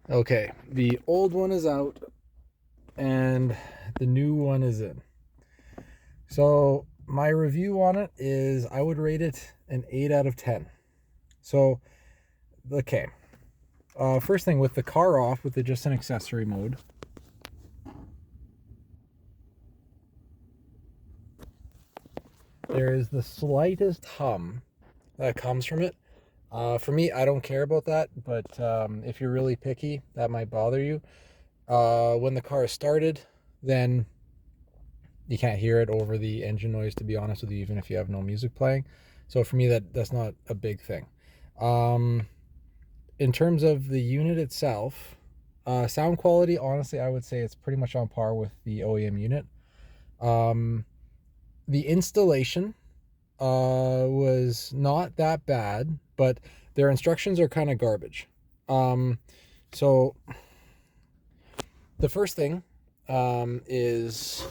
Okay, the old one is out and the new one is in. So my review on it is I would rate it an 8 out of 10. So, okay. First thing, with the car off, with the just an accessory mode, there is the slightest hum that comes from it. For me, I don't care about that, but if you're really picky, that might bother you. When the car is started, then you can't hear it over the engine noise, to be honest with you, even if you have no music playing. So for me, that's not a big thing. Um, in terms of the unit itself, sound quality, honestly, I would say it's pretty much on par with the OEM unit. Um, the installation was not that bad, but their instructions are kind of garbage. Um, so the first thing is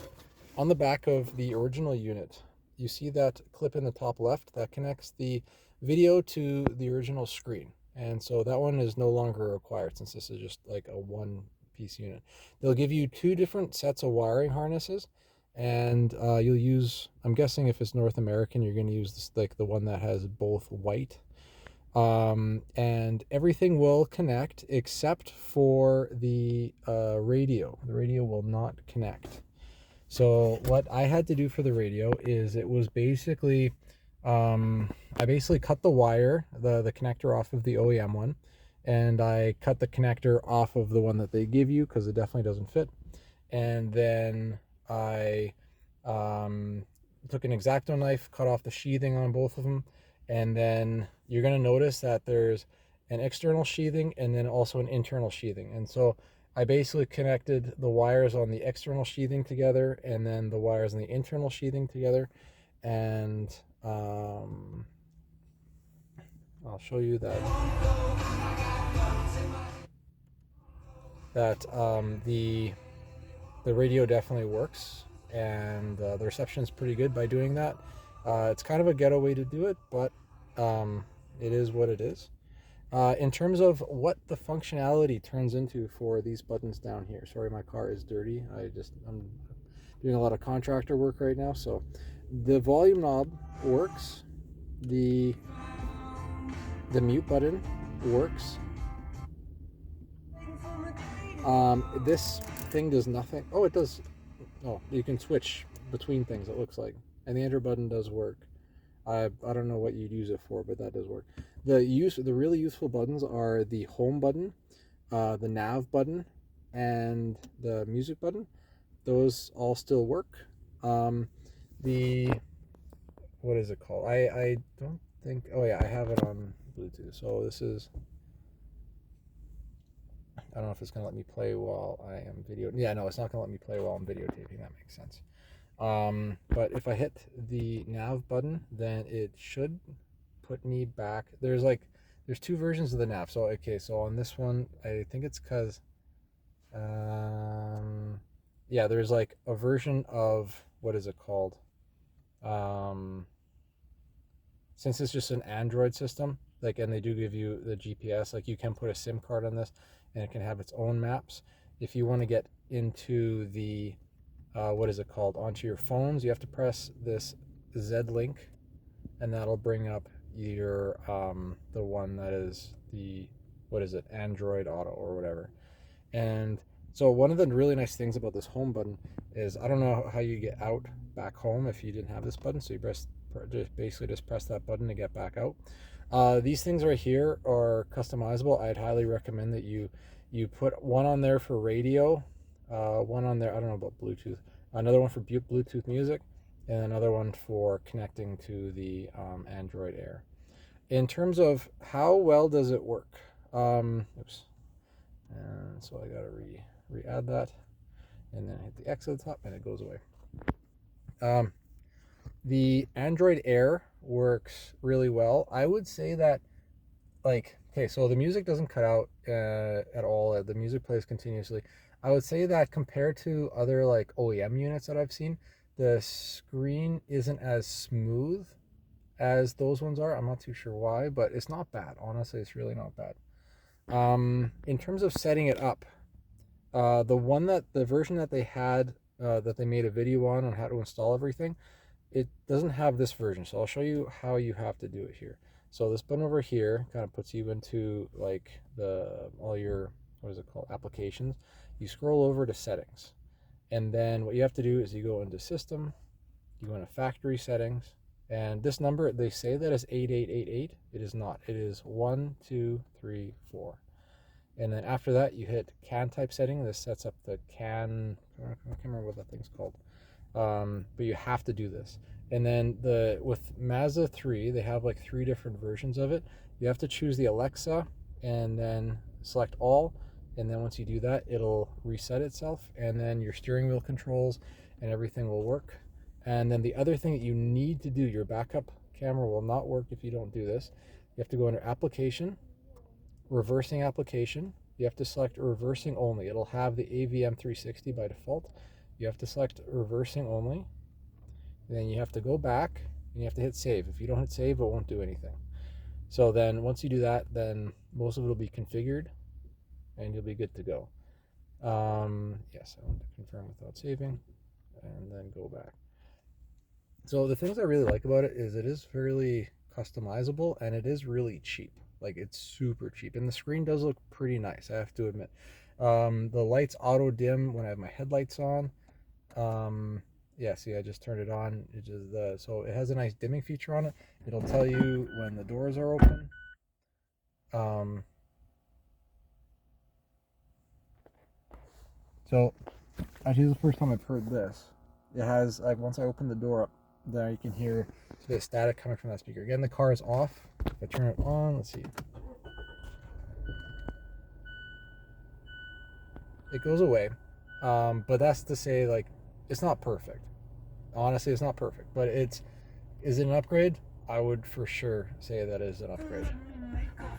on the back of the original unit. You see that clip in the top left that connects the video to the original screen. And so that one is no longer required since this is just like a one piece unit. They'll give you two different sets of wiring harnesses, and you'll use, I'm guessing if it's North American, you're going to use this, like the one that has both white, and everything will connect except for the radio. The radio will not connect. So what I had to do for the radio is it was basically, I basically cut the wire, the connector off of the OEM one, and I cut the connector off of the one that they give you because it definitely doesn't fit. And then I took an X-Acto knife, cut off the sheathing on both of them, and then you're going to notice that there's an external sheathing and then also an internal sheathing. And so I basically connected the wires on the external sheathing together and then the wires on the internal sheathing together. And I'll show you that the radio definitely works, and the reception is pretty good by doing that. It's kind of a ghetto way to do it, but it is what it is. In terms of what the functionality turns into for these buttons down here. Sorry, my car is dirty. I'm doing a lot of contractor work right now. So the volume knob works. The mute button works. This thing does nothing. Oh, it does. Oh, you can switch between things, it looks like. And the enter button does work. I don't know what you'd use it for, but that does work. The really useful buttons are the home button, the nav button, and the music button. Those all still work. The what is it called? I don't think. Oh yeah, I have it on Bluetooth. So this is. I don't know if it's gonna let me play while I am video. Yeah, no, it's not gonna let me play while I'm videotaping. That makes sense. But if I hit the nav button, then it should put me back. There's two versions of the nav. So okay, so on this one, I think it's because yeah, there's like a version of what is it called? Um, since it's just an Android system, like, and they do give you the GPS, like you can put a SIM card on this, and it can have its own maps. If you want to get into the what is it called, onto your phones, you have to press this Z link, and that'll bring up your the one that is the, what is it, Android Auto or whatever. And so one of the really nice things about this home button is I don't know how you get out back home if you didn't have this button. So you basically just press that button to get back out. These things right here are customizable. I'd highly recommend that you put one on there for radio, one on there, I don't know about Bluetooth, another one for Bluetooth music, and another one for connecting to the Android Air. In terms of how well does it work, oops, and so I gotta re-add that, and then hit the X at the top, and it goes away. Um, the Android Air works really well. I would say that, like, okay, so the music doesn't cut out at all. The music plays continuously. I would say that compared to other like OEM units that I've seen, the screen isn't as smooth as those ones are. I'm not too sure why, but it's not bad. Honestly, it's really not bad. In terms of setting it up, the version that they had, that they made a video on how to install everything, it doesn't have this version. So I'll show you how you have to do it here. So this button over here kind of puts you into like all your, what is it called, applications. You scroll over to settings, and then what you have to do is you go into system, you go into factory settings, and this number, they say that is 8888. It is not. It is 1, 2, 3, 4. And then after that, you hit CAN type setting. This sets up the CAN, I can't remember what that thing's called. But you have to do this. And then with Mazda 3, they have like 3 different versions of it. You have to choose the Alexa and then select all. And then once you do that, it'll reset itself. And then your steering wheel controls and everything will work. And then the other thing that you need to do, your backup camera will not work if you don't do this. You have to go under application, reversing application. You have to select reversing only. It'll have the AVM 360 by default. You have to select reversing only. And then you have to go back and you have to hit save. If you don't hit save, it won't do anything. So then once you do that, then most of it will be configured and you'll be good to go. Yes, I want to confirm without saving and then go back. So the things I really like about it is it is fairly customizable and it is really cheap. Like, it's super cheap, and the screen does look pretty nice, I have to admit. The lights auto dim when I have my headlights on. Yeah, see, I just turned it on. So it has a nice dimming feature on it. It'll tell you when the doors are open. So actually, this is the first time I've heard this. It has, like, once I open the door up, there you can hear the static coming from that speaker. Again, the car is off. If I turn it on, let's see. It goes away. But that's to say, like, it's not perfect. Honestly, it's not perfect. But is it an upgrade? I would for sure say that is an upgrade.